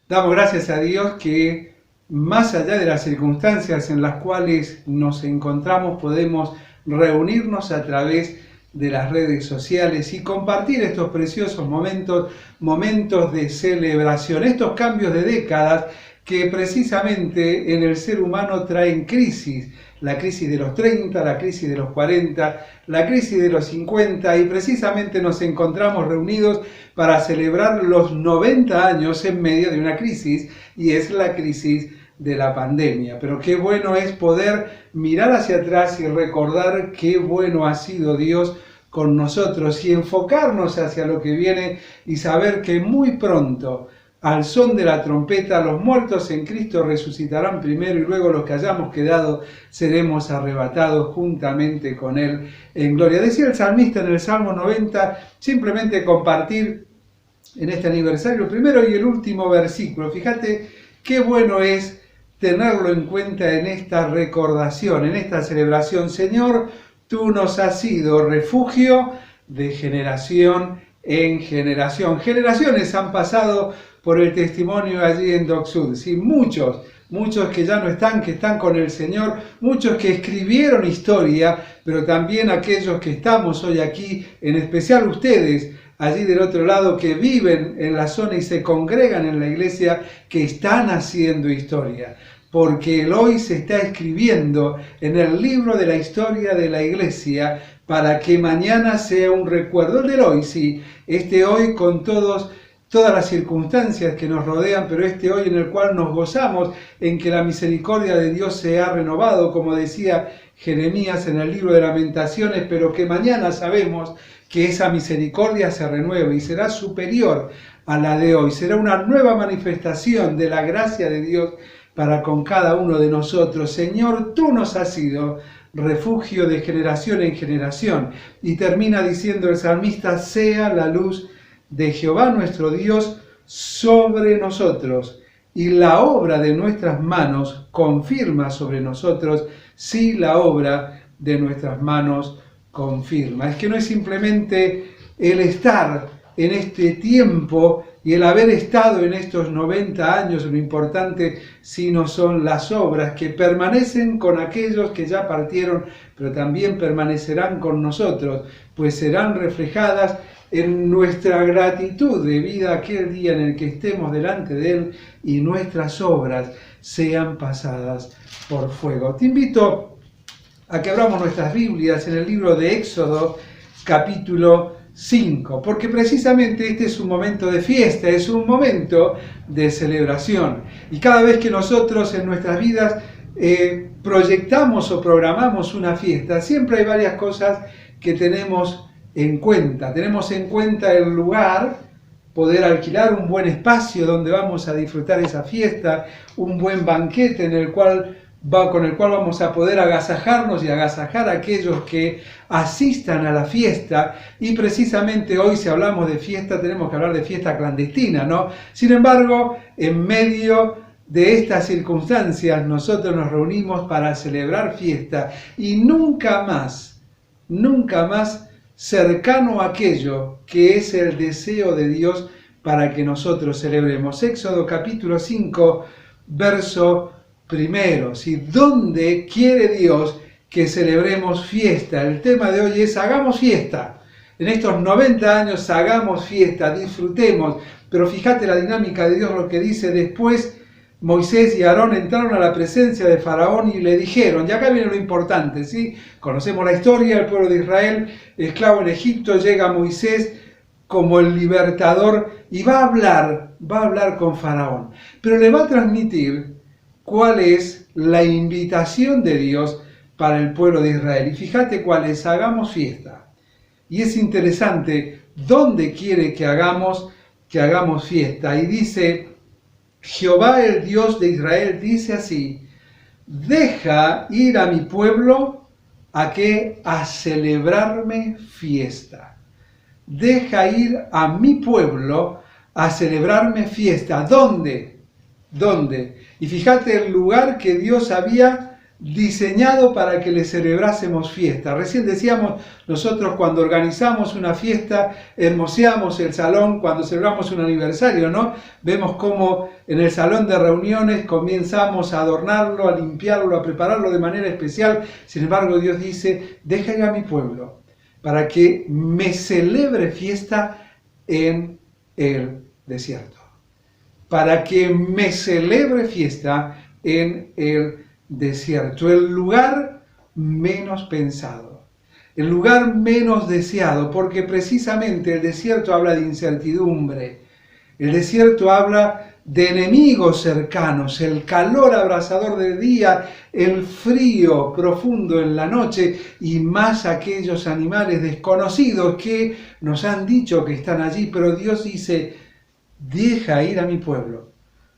Damos gracias a Dios que más allá de las circunstancias en las cuales nos encontramos, podemos reunirnos a través de las redes sociales y compartir estos preciosos momentos de celebración, estos cambios de décadas que precisamente en el ser humano traen crisis. La crisis de los 30, la crisis de los 40, la crisis de los 50 y precisamente nos encontramos reunidos para celebrar los 90 años en medio de una crisis y es la crisis de la pandemia. Pero qué bueno es poder mirar hacia atrás y recordar qué bueno ha sido Dios con nosotros y enfocarnos hacia lo que viene y saber que muy pronto, al son de la trompeta, los muertos en Cristo resucitarán primero y luego los que hayamos quedado seremos arrebatados juntamente con Él en gloria. Decía el salmista en el Salmo 90, simplemente compartir en este aniversario el primero y el último versículo. Fíjate qué bueno es tenerlo en cuenta en esta recordación, en esta celebración. Señor, tú nos has sido refugio de generación en generación. Generaciones han pasado por el testimonio allí en Dock Sud. Sí, muchos que ya no están, que están con el Señor, muchos que escribieron historia, pero también aquellos que estamos hoy aquí, en especial ustedes, allí del otro lado, que viven en la zona y se congregan en la iglesia, que están haciendo historia. Porque el hoy se está escribiendo en el libro de la historia de la iglesia para que mañana sea un recuerdo. El del hoy, sí, este hoy con todas las circunstancias que nos rodean, pero este hoy en el cual nos gozamos en que la misericordia de Dios se ha renovado, como decía Jeremías en el libro de Lamentaciones, pero que mañana sabemos que esa misericordia se renueva y será superior a la de hoy. Será una nueva manifestación de la gracia de Dios para con cada uno de nosotros. Señor, tú nos has sido refugio de generación en generación. Y termina diciendo el salmista, sea la luz de Jehová nuestro Dios sobre nosotros, y la obra de nuestras manos confirma sobre nosotros, si la obra de nuestras manos confirma. Es que no es simplemente el estar en este tiempo y el haber estado en estos 90 años lo importante, sino son las obras que permanecen con aquellos que ya partieron, pero también permanecerán con nosotros, pues serán reflejadas en nuestra gratitud debida a aquel día en el que estemos delante de Él y nuestras obras sean pasadas por fuego. Te invito a que abramos nuestras Biblias en el libro de Éxodo, capítulo 5, porque precisamente este es un momento de fiesta, es un momento de celebración. Y cada vez que nosotros en nuestras vidas proyectamos o programamos una fiesta, siempre hay varias cosas que tenemos en cuenta. Tenemos en cuenta el lugar, poder alquilar un buen espacio donde vamos a disfrutar esa fiesta, un buen banquete con el cual vamos a poder agasajarnos y agasajar a aquellos que asistan a la fiesta. Y precisamente hoy, si hablamos de fiesta, tenemos que hablar de fiesta clandestina, ¿no? Sin embargo, en medio de estas circunstancias, nosotros nos reunimos para celebrar fiesta y nunca más cercano a aquello que es el deseo de Dios para que nosotros celebremos. Éxodo capítulo 5, verso 1. ¿Sí? ¿Dónde quiere Dios que celebremos fiesta? El tema de hoy es hagamos fiesta. En estos 90 años hagamos fiesta, disfrutemos. Pero fíjate la dinámica de Dios, lo que dice después. Moisés y Aarón entraron a la presencia de Faraón y le dijeron, y acá viene lo importante, ¿sí? Conocemos la historia, el pueblo de Israel, esclavo en Egipto, llega Moisés como el libertador y va a hablar con Faraón, pero le va a transmitir cuál es la invitación de Dios para el pueblo de Israel. Y fíjate cuál es, hagamos fiesta. Y es interesante, ¿dónde quiere que hagamos fiesta? Y dice, Jehová el Dios de Israel dice así, deja ir a mi pueblo a celebrarme fiesta. Deja ir a mi pueblo a celebrarme fiesta. ¿Dónde? Y fíjate el lugar que Dios había diseñado para que le celebrásemos fiesta. Recién decíamos, nosotros cuando organizamos una fiesta, hermoseamos el salón, cuando celebramos un aniversario, ¿no? Vemos cómo en el salón de reuniones comenzamos a adornarlo, a limpiarlo, a prepararlo de manera especial. Sin embargo, Dios dice, deja ir a mi pueblo para que me celebre fiesta en el desierto. Para que me celebre fiesta en el desierto, el lugar menos pensado, el lugar menos deseado, porque precisamente el desierto habla de incertidumbre, el desierto habla de enemigos cercanos, el calor abrasador del día, el frío profundo en la noche y más aquellos animales desconocidos que nos han dicho que están allí, pero Dios dice, deja ir a mi pueblo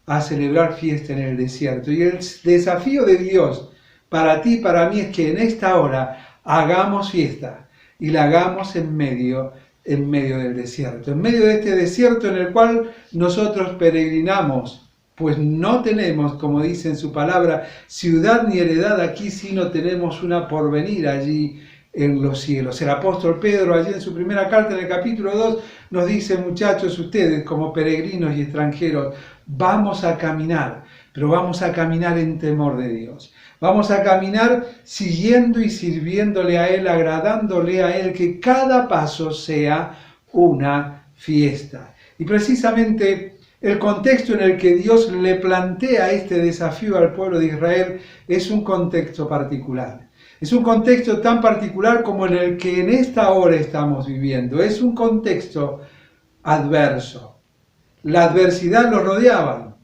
a celebrar fiesta en el desierto. Y el desafío de Dios para ti y para mí es que en esta hora hagamos fiesta y la hagamos en medio del desierto. En medio de este desierto en el cual nosotros peregrinamos, pues no tenemos, como dice en su palabra, ciudad ni heredad aquí, sino tenemos una porvenir allí en los cielos. El apóstol Pedro, allí en su primera carta, en el capítulo 2, nos dice, muchachos, ustedes como peregrinos y extranjeros, vamos a caminar, pero vamos a caminar en temor de Dios. Vamos a caminar siguiendo y sirviéndole a Él, agradándole a Él, que cada paso sea una fiesta. Y precisamente el contexto en el que Dios le plantea este desafío al pueblo de Israel es un contexto particular. Es un contexto tan particular como en el que en esta hora estamos viviendo. Es un contexto adverso. La adversidad los rodeaba.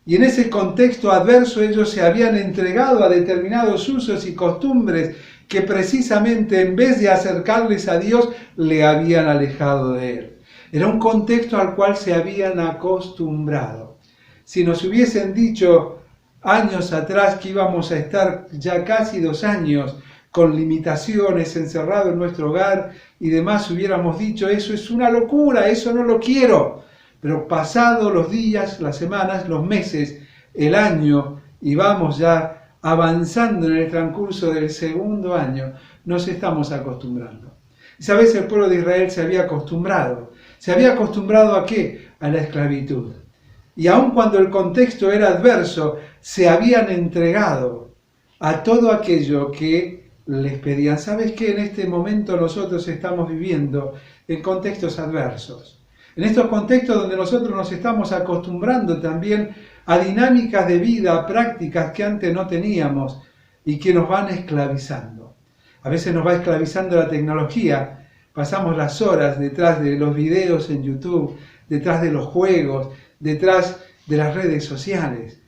Y en ese contexto adverso ellos se habían entregado a determinados usos y costumbres que precisamente en vez de acercarles a Dios, le habían alejado de Él. Era un contexto al cual se habían acostumbrado. Si nos hubiesen dicho años atrás que íbamos a estar ya casi 2 años con limitaciones, encerrados en nuestro hogar y demás, hubiéramos dicho, eso es una locura, eso no lo quiero. Pero pasados los días, las semanas, los meses, el año, y vamos ya avanzando en el transcurso del 2.º año, nos estamos acostumbrando. Y sabes, el pueblo de Israel se había acostumbrado. ¿Se había acostumbrado a qué? A la esclavitud. Y aun cuando el contexto era adverso, se habían entregado a todo aquello que les pedían. ¿Sabes qué? En este momento nosotros estamos viviendo en contextos adversos. En estos contextos donde nosotros nos estamos acostumbrando también a dinámicas de vida, a prácticas que antes no teníamos y que nos van esclavizando. A veces nos va esclavizando la tecnología. Pasamos las horas detrás de los videos en YouTube, detrás de los juegos, detrás de las redes sociales.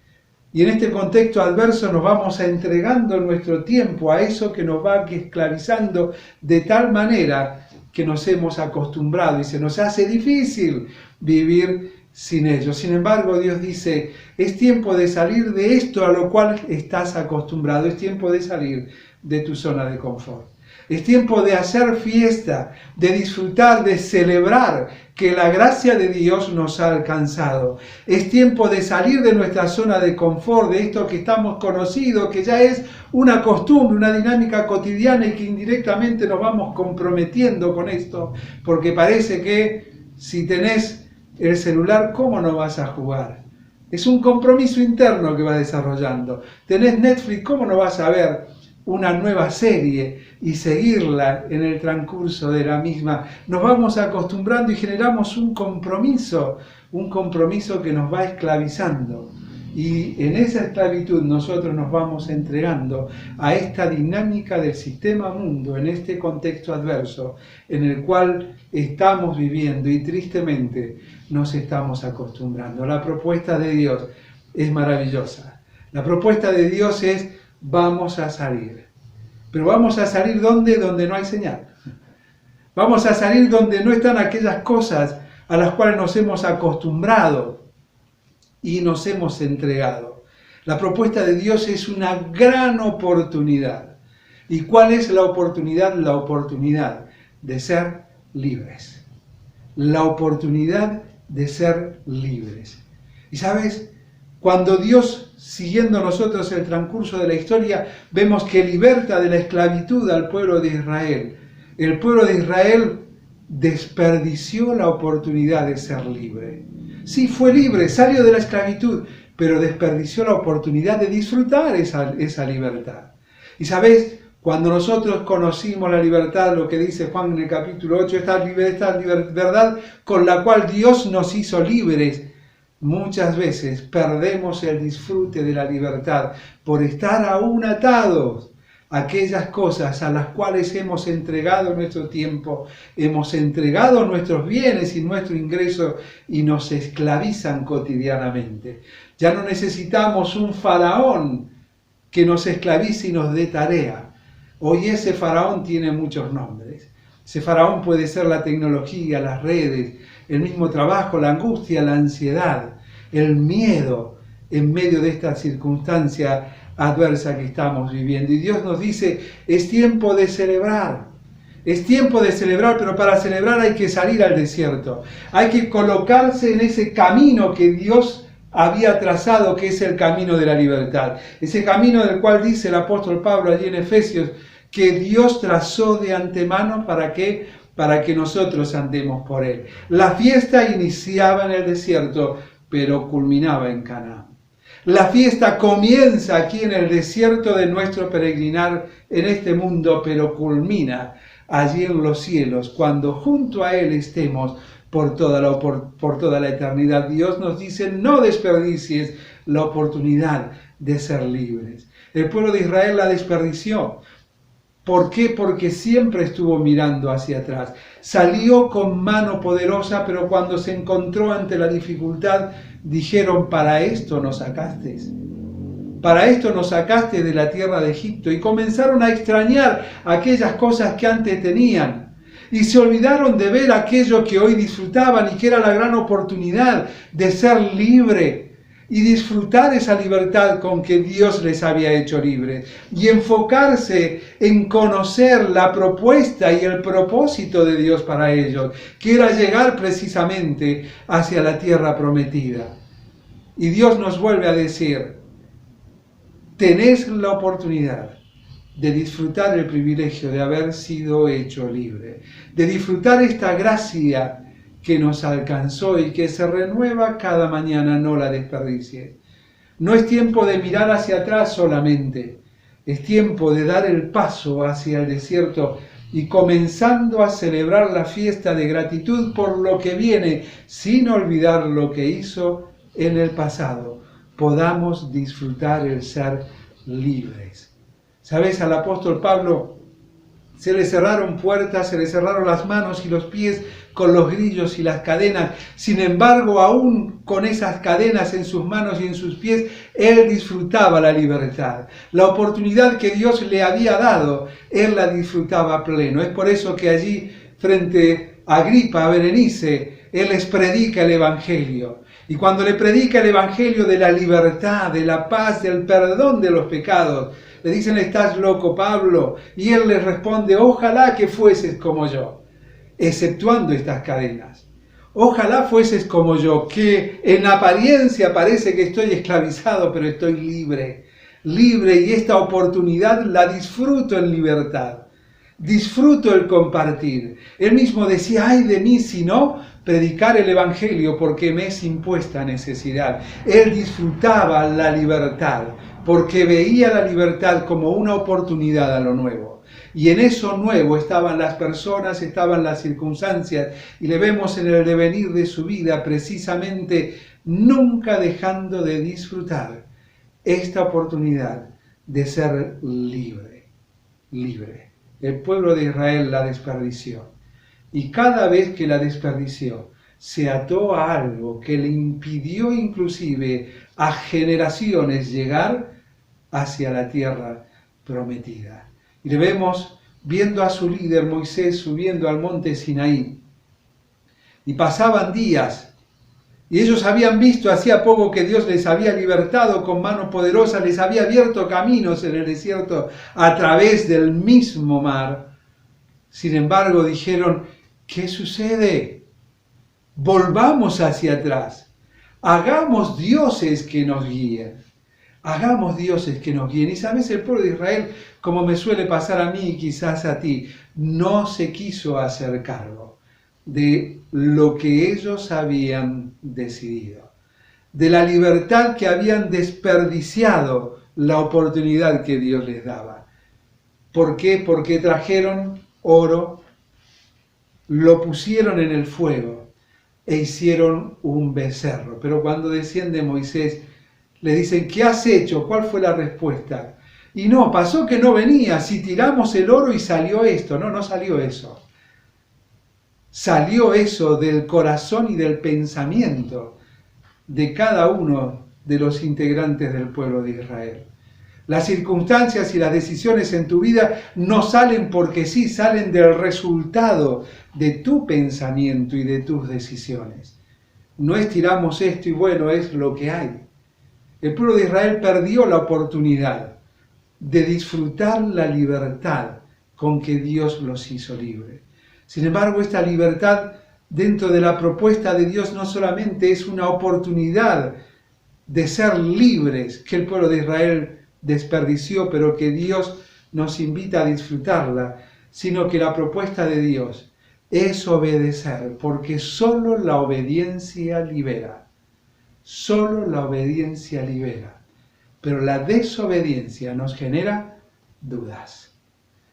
Y en este contexto adverso nos vamos entregando nuestro tiempo a eso que nos va esclavizando de tal manera que nos hemos acostumbrado y se nos hace difícil vivir sin ello. Sin embargo, Dios dice, es tiempo de salir de esto a lo cual estás acostumbrado, es tiempo de salir de tu zona de confort. Es tiempo de hacer fiesta, de disfrutar, de celebrar que la gracia de Dios nos ha alcanzado. Es tiempo de salir de nuestra zona de confort, de esto que estamos conocidos, que ya es una costumbre, una dinámica cotidiana y que indirectamente nos vamos comprometiendo con esto, porque parece que si tenés el celular, ¿cómo no vas a jugar? Es un compromiso interno que vas desarrollando. Tenés Netflix, ¿cómo no vas a ver una nueva serie y seguirla en el transcurso de la misma? Nos vamos acostumbrando y generamos un compromiso que nos va esclavizando. Y en esa esclavitud nosotros nos vamos entregando a esta dinámica del sistema mundo, en este contexto adverso en el cual estamos viviendo y tristemente nos estamos acostumbrando. La propuesta de Dios es maravillosa. La propuesta de Dios es: vamos a salir. Pero vamos a salir ¿dónde? Donde no hay señal. Vamos a salir donde no están aquellas cosas a las cuales nos hemos acostumbrado y nos hemos entregado. La propuesta de Dios es una gran oportunidad. ¿Y cuál es la oportunidad? La oportunidad de ser libres. La oportunidad de ser libres. Y sabes, Cuando Dios, siguiendo nosotros el transcurso de la historia, vemos que liberta de la esclavitud al pueblo de Israel. El pueblo de Israel desperdició la oportunidad de ser libre. Sí, fue libre, salió de la esclavitud, pero desperdició la oportunidad de disfrutar esa libertad. Y sabes, cuando nosotros conocimos la libertad, lo que dice Juan en el capítulo 8, esta verdad con la cual Dios nos hizo libres, muchas veces perdemos el disfrute de la libertad por estar aún atados a aquellas cosas a las cuales hemos entregado nuestro tiempo, hemos entregado nuestros bienes y nuestro ingreso y nos esclavizan cotidianamente. Ya no necesitamos un faraón que nos esclavice y nos dé tarea. Hoy ese faraón tiene muchos nombres. Ese faraón puede ser la tecnología, las redes, el mismo trabajo, la angustia, la ansiedad, el miedo en medio de esta circunstancia adversa que estamos viviendo. Y Dios nos dice, es tiempo de celebrar. Es tiempo de celebrar, pero para celebrar hay que salir al desierto. Hay que colocarse en ese camino que Dios había trazado, que es el camino de la libertad. Ese camino del cual dice el apóstol Pablo allí en Efesios, que Dios trazó de antemano para que nosotros andemos por él. La fiesta iniciaba en el desierto, pero culminaba en Canaán. La fiesta comienza aquí en el desierto de nuestro peregrinar en este mundo, pero culmina allí en los cielos, cuando junto a él estemos por toda la eternidad. Dios nos dice, no desperdicies la oportunidad de ser libres. El pueblo de Israel la desperdició. ¿Por qué? Porque siempre estuvo mirando hacia atrás. Salió con mano poderosa, pero cuando se encontró ante la dificultad, dijeron, para esto nos sacaste. Para esto nos sacaste de la tierra de Egipto. Y comenzaron a extrañar aquellas cosas que antes tenían. Y se olvidaron de ver aquello que hoy disfrutaban y que era la gran oportunidad de ser libre y disfrutar esa libertad con que Dios les había hecho libres y enfocarse en conocer la propuesta y el propósito de Dios para ellos, que era llegar precisamente hacia la tierra prometida. Y Dios nos vuelve a decir, tenés la oportunidad de disfrutar el privilegio de haber sido hecho libre, de disfrutar esta gracia que nos alcanzó y que se renueva cada mañana, no la desperdicies. No es tiempo de mirar hacia atrás solamente, es tiempo de dar el paso hacia el desierto y comenzando a celebrar la fiesta de gratitud por lo que viene, sin olvidar lo que hizo en el pasado, podamos disfrutar el ser libres. ¿Sabes? Al apóstol Pablo se le cerraron puertas, se le cerraron las manos y los pies con los grillos y las cadenas. Sin embargo, aún con esas cadenas en sus manos y en sus pies, él disfrutaba la libertad. La oportunidad que Dios le había dado, él la disfrutaba a pleno. Es por eso que allí, frente a Agripa, a Berenice, él les predica el Evangelio. Y cuando le predica el Evangelio de la libertad, de la paz, del perdón de los pecados, le dicen, ¿estás loco, Pablo? Y él les responde, ojalá que fueses como yo, exceptuando estas cadenas. Ojalá fueses como yo, que en apariencia parece que estoy esclavizado, pero estoy libre. Libre, y esta oportunidad la disfruto en libertad. Disfruto el compartir. Él mismo decía, ay de mí si no predicar el Evangelio, porque me es impuesta necesidad. Él disfrutaba la libertad, porque veía la libertad como una oportunidad a lo nuevo. Y en eso nuevo estaban las personas, estaban las circunstancias, y le vemos en el devenir de su vida precisamente nunca dejando de disfrutar esta oportunidad de ser libre. El pueblo de Israel la desperdició. Y cada vez que la desperdició, se ató a algo que le impidió inclusive a generaciones llegar hacia la tierra prometida. Y le vemos viendo a su líder Moisés subiendo al monte Sinaí. Y pasaban días, y ellos habían visto hacía poco que Dios les había libertado con mano poderosa, les había abierto caminos en el desierto a través del mismo mar. Sin embargo, dijeron, ¿qué sucede? Volvamos hacia atrás. Hagamos dioses que nos guíen. Hagamos dioses que nos guíen. Y sabes, el pueblo de Israel, como me suele pasar a mí y quizás a ti, no se quiso hacer cargo de lo que ellos habían decidido, de la libertad que habían desperdiciado la oportunidad que Dios les daba. ¿Por qué? Porque trajeron oro, lo pusieron en el fuego e hicieron un becerro. Pero cuando desciende Moisés, le dicen, ¿qué has hecho? ¿Cuál fue la respuesta? Y no, pasó que no venía. Si tiramos el oro y salió esto. No, no salió eso. Salió eso del corazón y del pensamiento de cada uno de los integrantes del pueblo de Israel. Las circunstancias y las decisiones en tu vida no salen porque sí, salen del resultado de tu pensamiento y de tus decisiones. No estiramos esto y bueno, es lo que hay. El pueblo de Israel perdió la oportunidad de disfrutar la libertad con que Dios los hizo libres. Sin embargo, esta libertad dentro de la propuesta de Dios no solamente es una oportunidad de ser libres que el pueblo de Israel desperdició, pero que Dios nos invita a disfrutarla, sino que la propuesta de Dios es obedecer, porque solo la obediencia libera. Solo la obediencia libera. Pero la desobediencia nos genera dudas.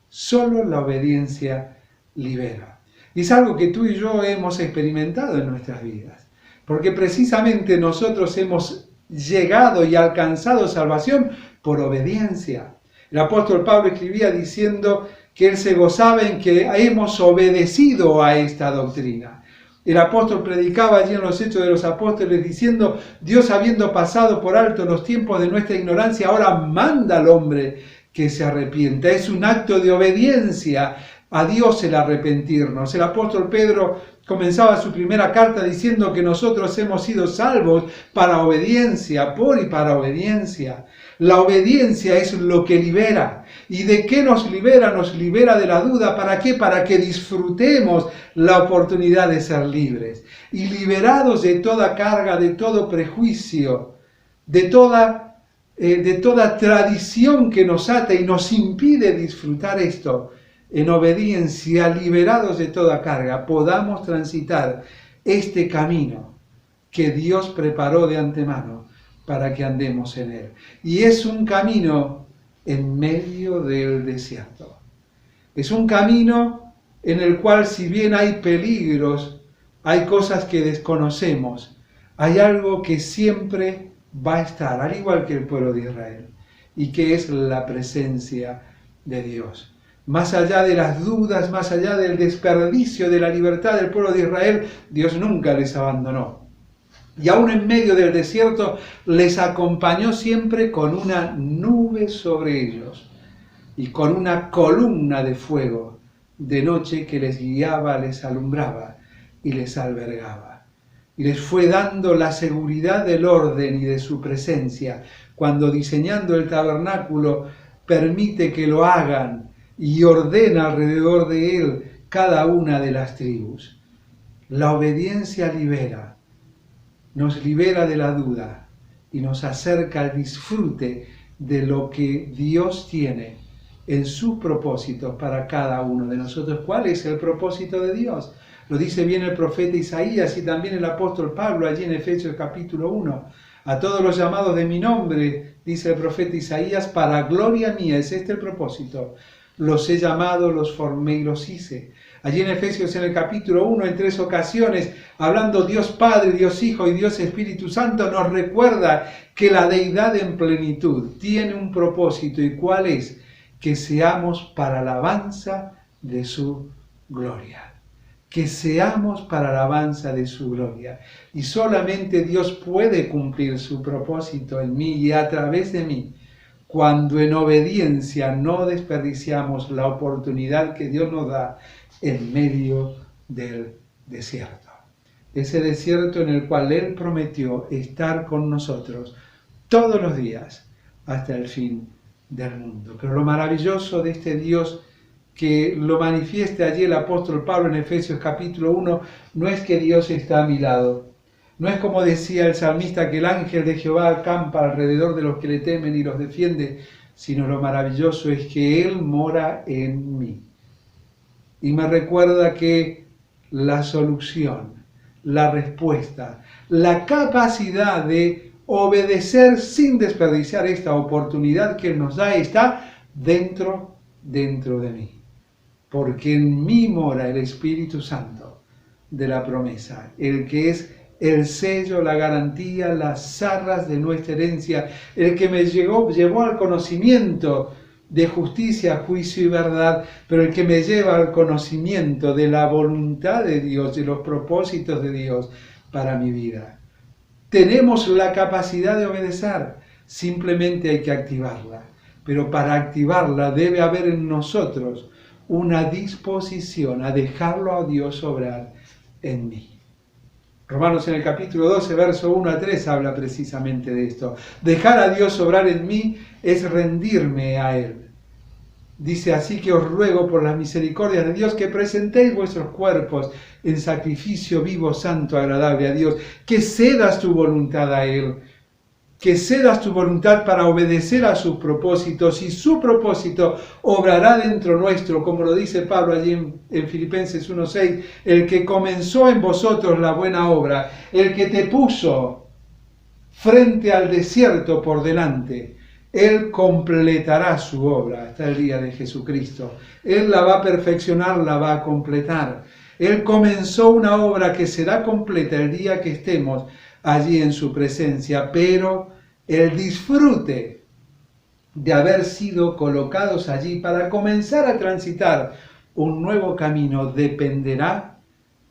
Solo la obediencia libera. Y es algo que tú y yo hemos experimentado en nuestras vidas. Porque precisamente nosotros hemos llegado y alcanzado salvación por obediencia. El apóstol Pablo escribía diciendo que él se gozaba en que hemos obedecido a esta doctrina. El apóstol predicaba allí en los Hechos de los Apóstoles diciendo, Dios habiendo pasado por alto los tiempos de nuestra ignorancia, ahora manda al hombre que se arrepienta. Es un acto de obediencia a Dios el arrepentirnos. El apóstol Pedro comenzaba su primera carta diciendo que nosotros hemos sido salvos para obediencia, por y para obediencia. La obediencia es lo que libera. ¿Y de qué nos libera? Nos libera de la duda. ¿Para qué? Para que disfrutemos la oportunidad de ser libres. Y liberados de toda carga, de todo prejuicio, de toda tradición que nos ata y nos impide disfrutar esto, en obediencia, liberados de toda carga, podamos transitar este camino que Dios preparó de antemano para que andemos en él. Y es un camino en medio del desierto. Es un camino en el cual, si bien hay peligros, hay cosas que desconocemos, hay algo que siempre va a estar, al igual que el pueblo de Israel, y que es la presencia de Dios. Más allá de las dudas, más allá del desperdicio de la libertad del pueblo de Israel, Dios nunca les abandonó. Y aún en medio del desierto les acompañó siempre con una nube sobre ellos y con una columna de fuego de noche que les guiaba, les alumbraba y les albergaba. Y les fue dando la seguridad del orden y de su presencia cuando diseñando el tabernáculo permite que lo hagan y ordena alrededor de él cada una de las tribus. La obediencia libera. Nos libera de la duda y nos acerca al disfrute de lo que Dios tiene en sus propósitos para cada uno de nosotros. ¿Cuál es el propósito de Dios? Lo dice bien el profeta Isaías y también el apóstol Pablo allí en Efesios capítulo 1. A todos los llamados de mi nombre, dice el profeta Isaías, para gloria mía, es este el propósito. Los he llamado, los formé y los hice. Allí en Efesios en el capítulo 1, en 3 ocasiones, hablando Dios Padre, Dios Hijo y Dios Espíritu Santo, nos recuerda que la deidad en plenitud tiene un propósito. ¿Y cuál es? Que seamos para alabanza de su gloria. Que seamos para alabanza de su gloria. Y solamente Dios puede cumplir su propósito en mí y a través de mí, cuando en obediencia no desperdiciamos la oportunidad que Dios nos da en medio del desierto. Ese desierto en el cual Él prometió estar con nosotros todos los días hasta el fin del mundo. Pero lo maravilloso de este Dios que lo manifiesta allí el apóstol Pablo en Efesios capítulo 1 no es que Dios está a mi lado, No es como decía el salmista que el ángel de Jehová acampa alrededor de los que le temen y los defiende, sino lo maravilloso es que Él mora en mí. Y me recuerda que la solución, la respuesta, la capacidad de obedecer sin desperdiciar esta oportunidad que Él nos da está dentro de mí. Porque en mí mora el Espíritu Santo de la promesa, el que es el sello, la garantía, las arras de nuestra herencia, el que me llevó al conocimiento de justicia, juicio y verdad, pero el que me lleva al conocimiento de la voluntad de Dios, de los propósitos de Dios para mi vida. Tenemos la capacidad de obedecer, simplemente hay que activarla. Pero para activarla debe haber en nosotros una disposición a dejarlo a Dios obrar en mí. Romanos en el capítulo 12, verso 1 a 3 habla precisamente de esto. Dejar a Dios obrar en mí es rendirme a Él. Dice, así que os ruego por las misericordias de Dios que presentéis vuestros cuerpos en sacrificio vivo, santo, agradable a Dios, que cedas tu voluntad a Él, que cedas tu voluntad para obedecer a sus propósitos, y su propósito obrará dentro nuestro, como lo dice Pablo allí en Filipenses 1:6, el que comenzó en vosotros la buena obra, el que te puso frente al desierto por delante, Él completará su obra hasta el día de Jesucristo. Él la va a perfeccionar, la va a completar. Él comenzó una obra que será completa el día que estemos allí en su presencia, pero el disfrute de haber sido colocados allí para comenzar a transitar un nuevo camino dependerá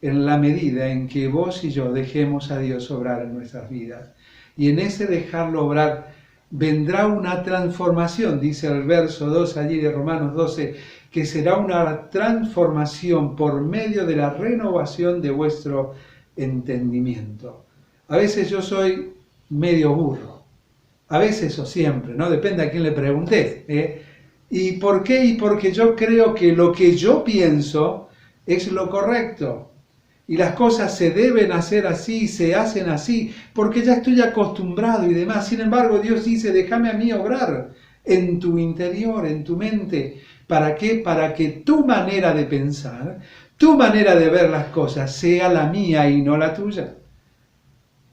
en la medida en que vos y yo dejemos a Dios obrar en nuestras vidas. Y en ese dejarlo obrar vendrá una transformación, dice el verso 2 allí de Romanos 12, que será una transformación por medio de la renovación de vuestro entendimiento. A veces yo soy medio burro, a veces o siempre, ¿no? Depende a quién le preguntes. ¿Y por qué? Y porque yo creo que lo que yo pienso es lo correcto. Y las cosas se deben hacer así, se hacen así, porque ya estoy acostumbrado y demás. Sin embargo, Dios dice, déjame a mí obrar en tu interior, en tu mente. ¿Para qué? Para que tu manera de pensar, tu manera de ver las cosas sea la mía y no la tuya.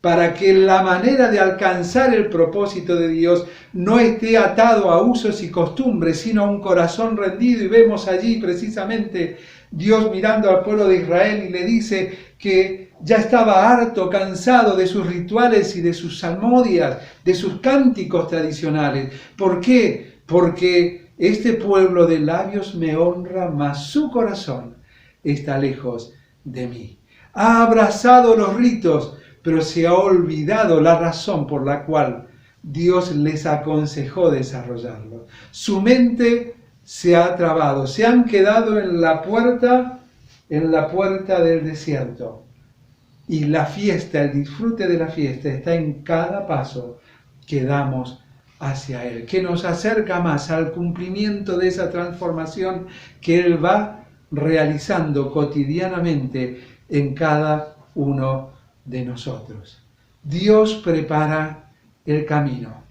Para que la manera de alcanzar el propósito de Dios no esté atado a usos y costumbres, sino a un corazón rendido. Y vemos allí precisamente Dios mirando al pueblo de Israel y le dice que ya estaba harto, cansado de sus rituales y de sus salmodias, de sus cánticos tradicionales. ¿Por qué? Porque este pueblo de labios me honra, mas su corazón está lejos de mí. Ha abrazado los ritos, pero se ha olvidado la razón por la cual Dios les aconsejó desarrollarlo. Su mente se ha trabado, se han quedado en la puerta del desierto. Y la fiesta, el disfrute de la fiesta está en cada paso que damos hacia Él, que nos acerca más al cumplimiento de esa transformación que Él va realizando cotidianamente en cada uno de nosotros. Dios prepara el camino.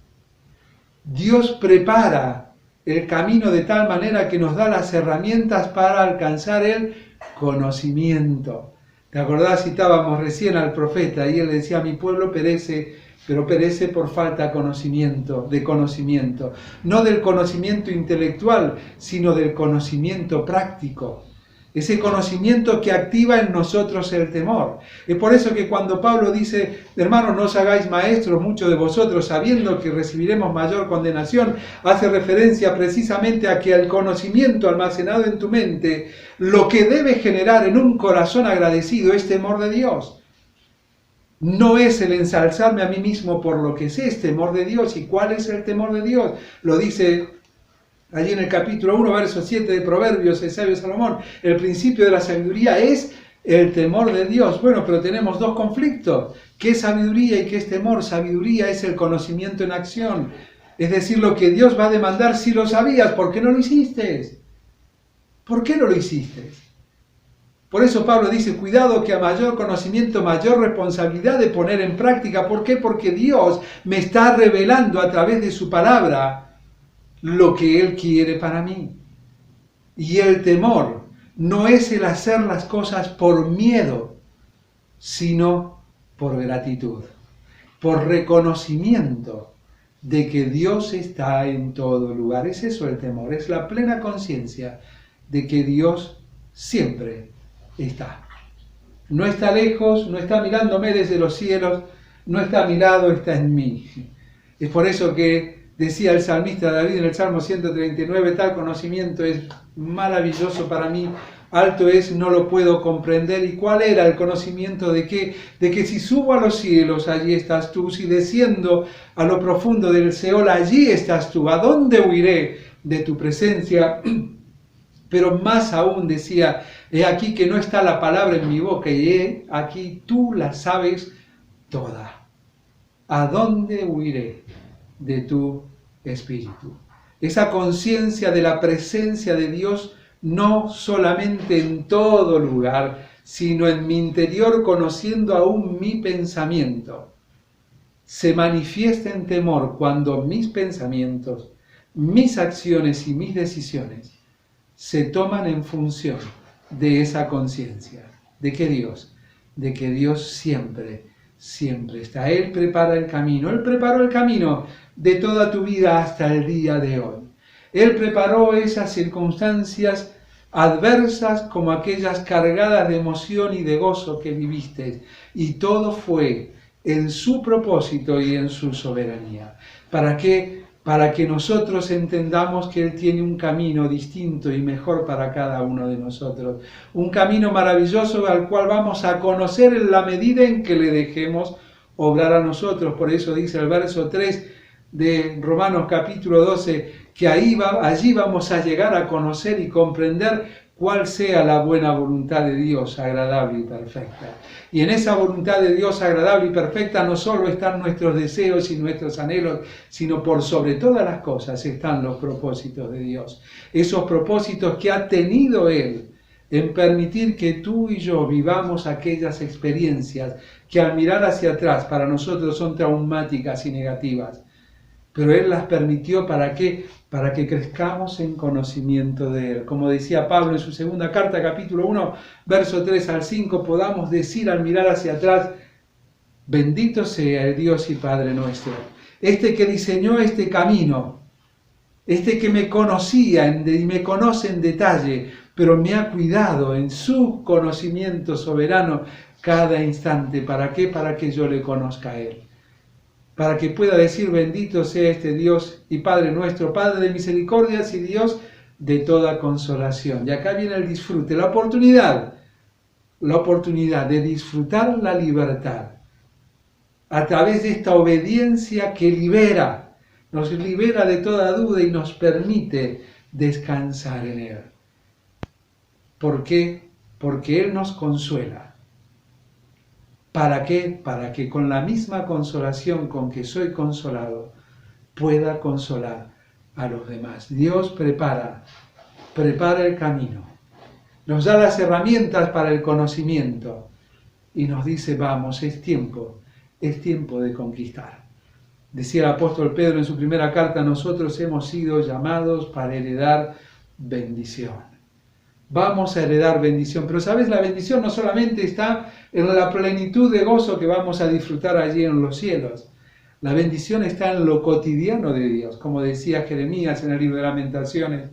Dios prepara el camino de tal manera que nos da las herramientas para alcanzar el conocimiento. ¿Te acordás? Citábamos recién al profeta y él decía, mi pueblo perece, pero perece por falta de conocimiento. No del conocimiento intelectual, sino del conocimiento práctico. Ese conocimiento que activa en nosotros el temor. Es por eso que cuando Pablo dice, hermanos, no os hagáis maestros muchos de vosotros, sabiendo que recibiremos mayor condenación, hace referencia precisamente a que el conocimiento almacenado en tu mente, lo que debe generar en un corazón agradecido es temor de Dios. No es el ensalzarme a mí mismo por lo que sé, es temor de Dios. ¿Y cuál es el temor de Dios? Lo dice allí en el capítulo 1, verso 7 de Proverbios, el sabio Salomón. El principio de la sabiduría es el temor de Dios. Bueno, pero tenemos dos conflictos. ¿Qué es sabiduría y qué es temor? Sabiduría es el conocimiento en acción. Es decir, lo que Dios va a demandar si lo sabías. ¿Por qué no lo hiciste? ¿Por qué no lo hiciste? Por eso Pablo dice, cuidado que a mayor conocimiento, mayor responsabilidad de poner en práctica. ¿Por qué? Porque Dios me está revelando a través de su palabra lo que Él quiere para mí. Y el temor no es el hacer las cosas por miedo, sino por gratitud, por reconocimiento de que Dios está en todo lugar. Es eso el temor, es la plena conciencia de que Dios siempre está. No está lejos, no está mirándome desde los cielos, no está a mi lado, está en mí. Es por eso que decía el salmista David en el Salmo 139, tal conocimiento es maravilloso para mí, alto es, no lo puedo comprender. ¿Y cuál era el conocimiento de qué? De que si subo a los cielos, allí estás tú, si desciendo a lo profundo del Seol, allí estás tú. ¿A dónde huiré de tu presencia? Pero más aún decía, he aquí que no está la palabra en mi boca, y he aquí tú la sabes toda. ¿A dónde huiré de tu espíritu? Esa conciencia de la presencia de Dios, no solamente en todo lugar, sino en mi interior, conociendo aún mi pensamiento, se manifiesta en temor cuando mis pensamientos, mis acciones y mis decisiones se toman en función de esa conciencia. ¿De qué Dios? De que Dios siempre está. Él prepara el camino. Él preparó el camino de toda tu vida hasta el día de hoy. Él preparó esas circunstancias adversas como aquellas cargadas de emoción y de gozo que viviste. Y todo fue en su propósito y en su soberanía. ¿Para qué? Para que nosotros entendamos que Él tiene un camino distinto y mejor para cada uno de nosotros. Un camino maravilloso al cual vamos a conocer en la medida en que le dejemos obrar a nosotros. Por eso dice el verso 3 de Romanos capítulo 12, que allí vamos a llegar a conocer y comprender cuál sea la buena voluntad de Dios, agradable y perfecta. Y en esa voluntad de Dios agradable y perfecta no solo están nuestros deseos y nuestros anhelos, sino por sobre todas las cosas están los propósitos de Dios. Esos propósitos que ha tenido Él en permitir que tú y yo vivamos aquellas experiencias que al mirar hacia atrás para nosotros son traumáticas y negativas. Pero Él las permitió ¿para qué? Para que crezcamos en conocimiento de Él. Como decía Pablo en su segunda carta, capítulo 1, verso 3 al 5, podamos decir al mirar hacia atrás, bendito sea el Dios y Padre nuestro, este que diseñó este camino, este que me conocía y me conoce en detalle, pero me ha cuidado en su conocimiento soberano cada instante. ¿Para qué? Para que yo le conozca a Él. Para que pueda decir, bendito sea este Dios y Padre nuestro, Padre de misericordias y Dios de toda consolación. Y acá viene el disfrute, la oportunidad de disfrutar la libertad a través de esta obediencia que nos libera de toda duda y nos permite descansar en Él. ¿Por qué? Porque Él nos consuela. ¿Para qué? Para que con la misma consolación con que soy consolado, pueda consolar a los demás. Dios prepara el camino, nos da las herramientas para el conocimiento y nos dice, vamos, es tiempo de conquistar. Decía el apóstol Pedro en su primera carta, nosotros hemos sido llamados para heredar bendición. Vamos a heredar bendición, pero ¿sabes? La bendición no solamente está en la plenitud de gozo que vamos a disfrutar allí en los cielos. La bendición está en lo cotidiano de Dios, como decía Jeremías en el libro de Lamentaciones,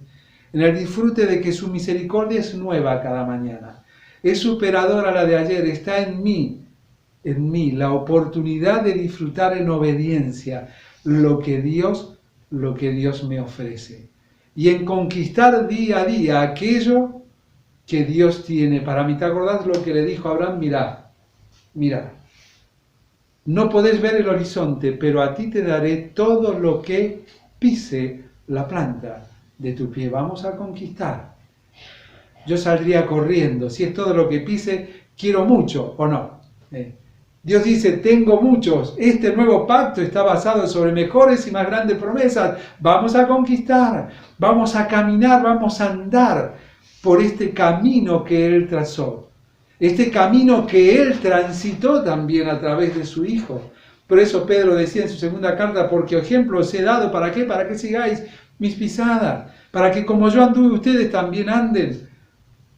en el disfrute de que su misericordia es nueva cada mañana, es superadora a la de ayer, está en mí, la oportunidad de disfrutar en obediencia lo que Dios me ofrece y en conquistar día a día aquello que Dios tiene para mí. ¿Te acordás lo que le dijo a Abraham? Mirá, no podés ver el horizonte, pero a ti te daré todo lo que pise la planta de tu pie. Vamos a conquistar. Yo saldría corriendo. Si es todo lo que pise, quiero mucho o no. Dios dice, tengo muchos. Este nuevo pacto está basado sobre mejores y más grandes promesas. Vamos a conquistar, vamos a caminar, vamos a andar por este camino que Él trazó. este camino que Él transitó también a través de su Hijo. Por eso Pedro decía en su segunda carta, porque ejemplo os he dado, ¿para qué? Para que sigáis mis pisadas, para que como yo anduve ustedes también anden.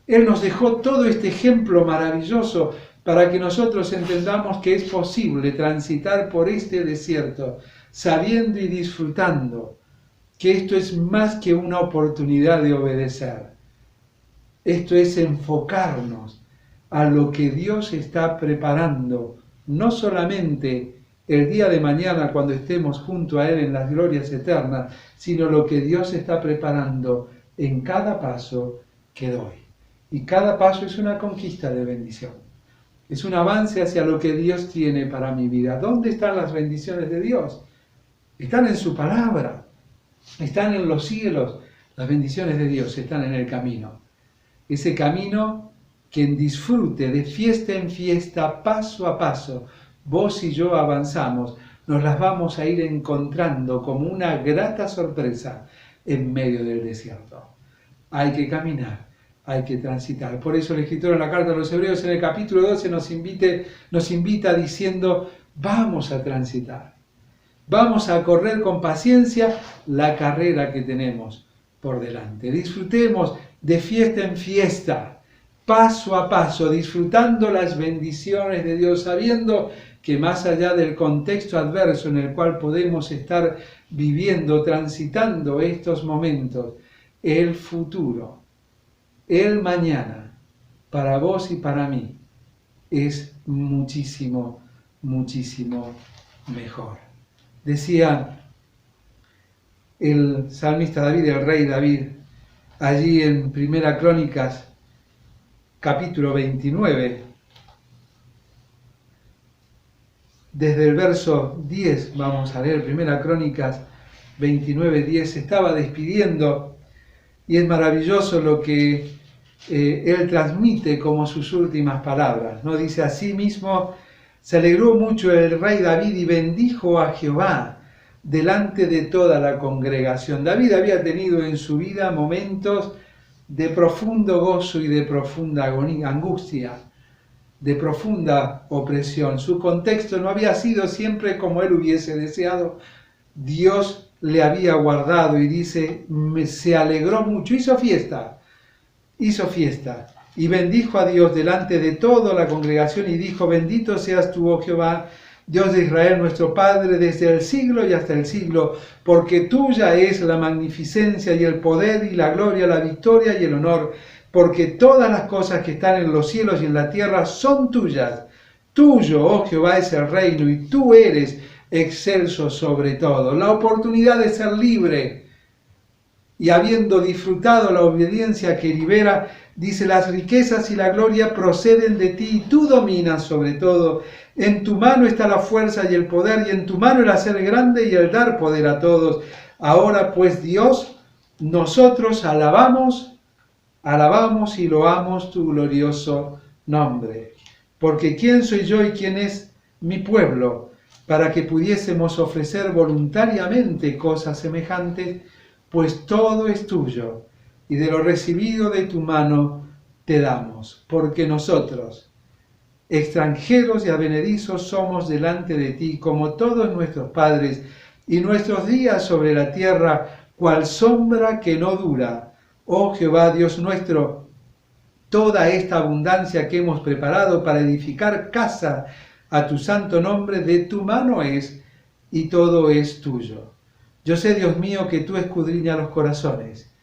Él nos dejó todo este ejemplo maravilloso para que nosotros entendamos que es posible transitar por este desierto, sabiendo y disfrutando que esto es más que una oportunidad de obedecer. Esto es enfocarnos a lo que Dios está preparando, no solamente el día de mañana cuando estemos junto a Él en las glorias eternas, sino lo que Dios está preparando en cada paso que doy. Y cada paso es una conquista de bendición. Es un avance hacia lo que Dios tiene para mi vida. ¿Dónde están las bendiciones de Dios? Están en su palabra, están en los cielos. Las bendiciones de Dios están en el camino. Ese camino que en disfrute de fiesta en fiesta, paso a paso, vos y yo avanzamos, nos las vamos a ir encontrando como una grata sorpresa en medio del desierto. Hay que caminar, hay que transitar. Por eso el escritor en la carta a los Hebreos en el capítulo 12 nos invita diciendo, vamos a transitar, vamos a correr con paciencia la carrera que tenemos por delante. Disfrutemos de fiesta en fiesta, paso a paso, disfrutando las bendiciones de Dios, sabiendo que más allá del contexto adverso en el cual podemos estar viviendo, transitando estos momentos, el futuro, el mañana, para vos y para mí, es muchísimo, muchísimo mejor. Decía el salmista David, el rey David, allí en Primera Crónicas, capítulo 29, desde el verso 10, vamos a leer Primera Crónicas 29, 10, se estaba despidiendo y es maravilloso lo que él transmite como sus últimas palabras, ¿no? Dice, así mismo se alegró mucho el rey David y bendijo a Jehová delante de toda la congregación. David había tenido en su vida momentos de profundo gozo y de profunda angustia, de profunda opresión. Su contexto no había sido siempre como él hubiese deseado. Dios le había guardado y dice, se alegró mucho, hizo fiesta y bendijo a Dios delante de toda la congregación y dijo, bendito seas tú, oh Jehová, Dios de Israel, nuestro Padre, desde el siglo y hasta el siglo, porque tuya es la magnificencia y el poder y la gloria, la victoria y el honor, porque todas las cosas que están en los cielos y en la tierra son tuyas. Tuyo, oh Jehová, es el reino y tú eres excelso sobre todo. La oportunidad de ser libre y habiendo disfrutado la obediencia que libera, dice, las riquezas y la gloria proceden de ti y tú dominas sobre todo. En tu mano está la fuerza y el poder, y en tu mano el hacer grande y el dar poder a todos. Ahora pues, Dios, nosotros alabamos y loamos tu glorioso nombre. Porque ¿quién soy yo y quién es mi pueblo para que pudiésemos ofrecer voluntariamente cosas semejantes? Pues todo es tuyo, y de lo recibido de tu mano te damos, porque nosotros, extranjeros y advenedizos, somos delante de ti, como todos nuestros padres, y nuestros días sobre la tierra, cual sombra que no dura. Oh Jehová, Dios nuestro, toda esta abundancia que hemos preparado para edificar casa a tu santo nombre, de tu mano es, y todo es tuyo. Yo sé, Dios mío, que tú escudriñas los corazones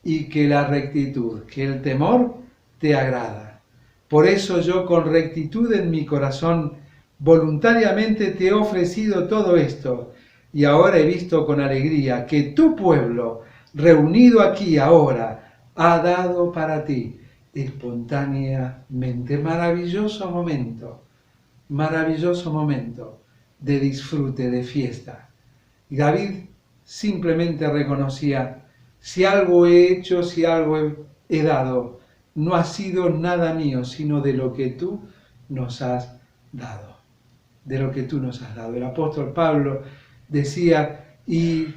y que la rectitud, que el temor te agrada. Por eso yo con rectitud en mi corazón voluntariamente te he ofrecido todo esto y ahora he visto con alegría que tu pueblo, reunido aquí ahora, ha dado para ti espontáneamente. Maravilloso momento de disfrute, de fiesta. Y David simplemente reconocía, si algo he hecho, si algo he dado, no ha sido nada mío, sino de lo que tú nos has dado. De lo que tú nos has dado. El apóstol Pablo decía, y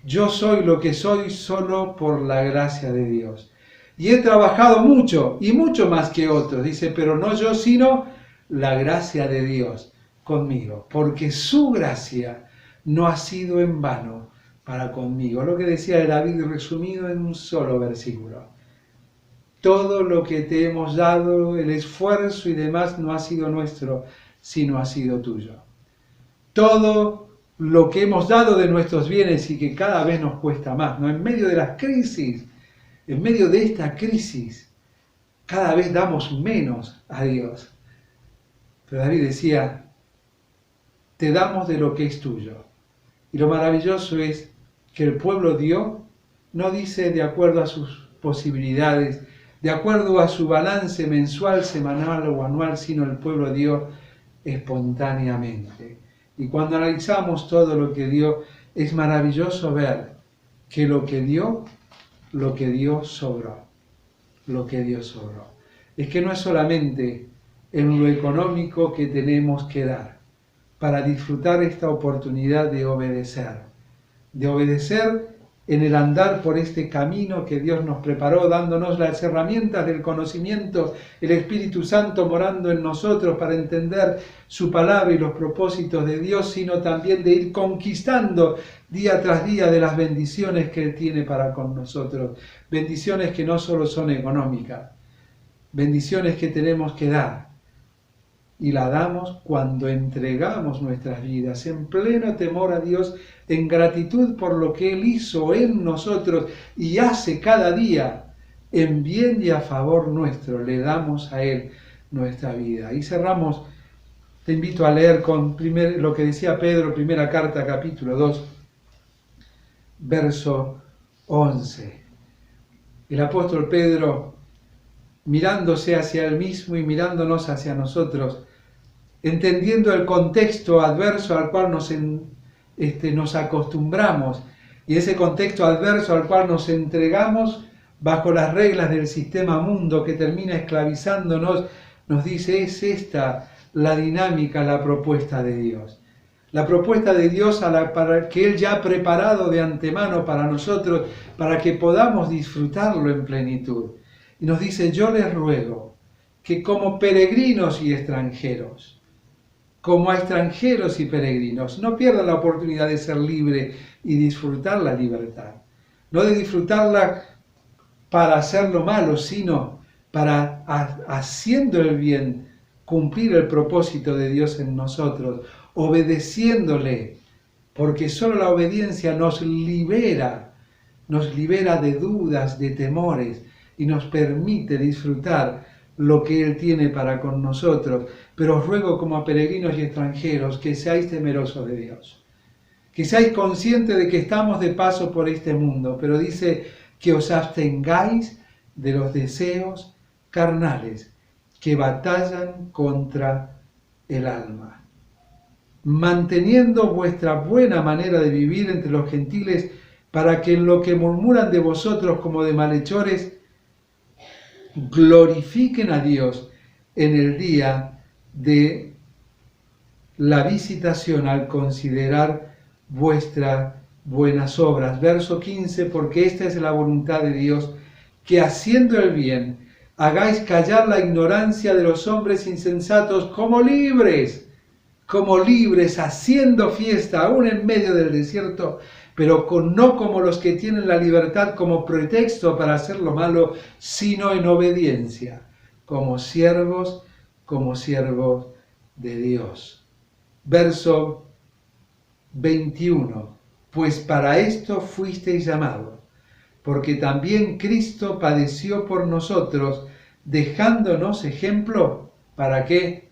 yo soy lo que soy solo por la gracia de Dios. y he trabajado mucho y mucho más que otros. Dice, pero no yo, sino la gracia de Dios conmigo, porque su gracia no ha sido en vano para conmigo. Lo que decía David resumido en un solo versículo. Todo lo que te hemos dado, el esfuerzo y demás, no ha sido nuestro, sino ha sido tuyo. Todo lo que hemos dado de nuestros bienes y que cada vez nos cuesta más, ¿no? En medio de las crisis, en medio de esta crisis, cada vez damos menos a Dios. Pero David decía, te damos de lo que es tuyo. Y lo maravilloso es que el pueblo dio, no dice de acuerdo a sus posibilidades, de acuerdo a su balance mensual, semanal o anual, sino el pueblo dio espontáneamente. Y cuando analizamos todo lo que dio, es maravilloso ver que lo que dio sobró. Lo que dio sobró. Es que no es solamente en lo económico que tenemos que dar para disfrutar esta oportunidad de obedecer en el andar por este camino que Dios nos preparó, dándonos las herramientas del conocimiento, el Espíritu Santo morando en nosotros para entender su palabra y los propósitos de Dios, sino también de ir conquistando día tras día de las bendiciones que Él tiene para con nosotros. Bendiciones que no solo son económicas, bendiciones que tenemos que dar. Y la damos cuando entregamos nuestras vidas en pleno temor a Dios, en gratitud por lo que Él hizo en nosotros y hace cada día en bien y a favor nuestro. Le damos a Él nuestra vida. Y cerramos, te invito a leer con lo que decía Pedro, primera carta, capítulo 2, verso 11. El apóstol Pedro, mirándose hacia Él mismo y mirándonos hacia nosotros, entendiendo el contexto adverso al cual nos acostumbramos y ese contexto adverso al cual nos entregamos bajo las reglas del sistema mundo que termina esclavizándonos, nos dice, es esta la dinámica, la propuesta de Dios. La propuesta de Dios para que Él ya ha preparado de antemano para nosotros, para que podamos disfrutarlo en plenitud. Y nos dice, yo les ruego que como peregrinos y extranjeros, como a extranjeros y peregrinos, no pierdan la oportunidad de ser libre y disfrutar la libertad. No de disfrutarla para hacer lo malo, sino para, haciendo el bien, cumplir el propósito de Dios en nosotros, obedeciéndole, porque solo la obediencia nos libera de dudas, de temores, y nos permite disfrutar lo que Él tiene para con nosotros. Pero os ruego como a peregrinos y extranjeros que seáis temerosos de Dios, que seáis conscientes de que estamos de paso por este mundo, pero dice que os abstengáis de los deseos carnales que batallan contra el alma, manteniendo vuestra buena manera de vivir entre los gentiles, para que en lo que murmuran de vosotros como de malhechores, glorifiquen a Dios en el día de la visitación al considerar vuestras buenas obras. Verso 15, porque esta es la voluntad de Dios, que haciendo el bien hagáis callar la ignorancia de los hombres insensatos como libres, haciendo fiesta aún en medio del desierto, pero no como los que tienen la libertad como pretexto para hacer lo malo, sino en obediencia, como siervos de Dios. Verso 21. Pues para esto fuisteis llamados, porque también Cristo padeció por nosotros, dejándonos ejemplo, ¿para qué?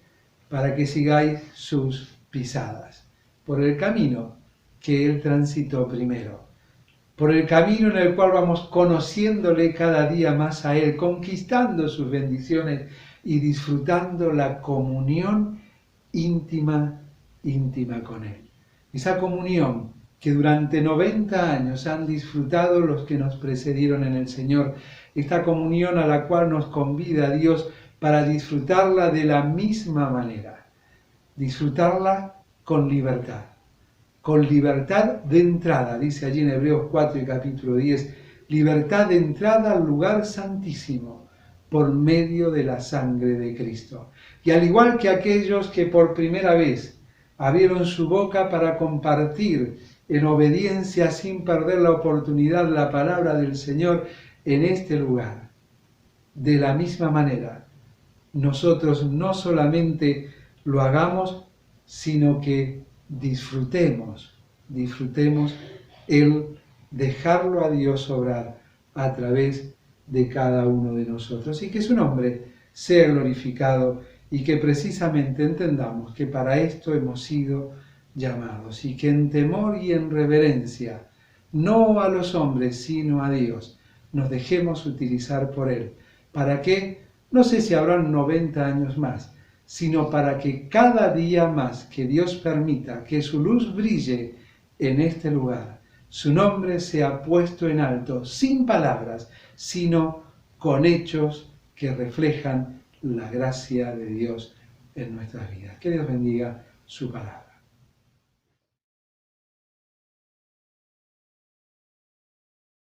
Para que sigáis sus pisadas, por el camino que Él transitó primero, por el camino en el cual vamos conociéndole cada día más a Él, conquistando sus bendiciones y disfrutando la comunión íntima con Él. Esa comunión que durante 90 años han disfrutado los que nos precedieron en el Señor, esta comunión a la cual nos convida Dios para disfrutarla de la misma manera, disfrutarla con libertad de entrada, dice allí en Hebreos 4 y capítulo 10, libertad de entrada al lugar santísimo por medio de la sangre de Cristo. Y al igual que aquellos que por primera vez abrieron su boca para compartir en obediencia sin perder la oportunidad la palabra del Señor en este lugar, de la misma manera, nosotros no solamente lo hagamos, sino que disfrutemos el dejarlo a Dios obrar a través de cada uno de nosotros y que su nombre sea glorificado y que precisamente entendamos que para esto hemos sido llamados y que en temor y en reverencia, no a los hombres sino a Dios, nos dejemos utilizar por Él. ¿Para qué? No sé si habrán 90 años más, sino para que cada día más que Dios permita que su luz brille en este lugar, su nombre sea puesto en alto, sin palabras, sino con hechos que reflejan la gracia de Dios en nuestras vidas. Que Dios bendiga su palabra.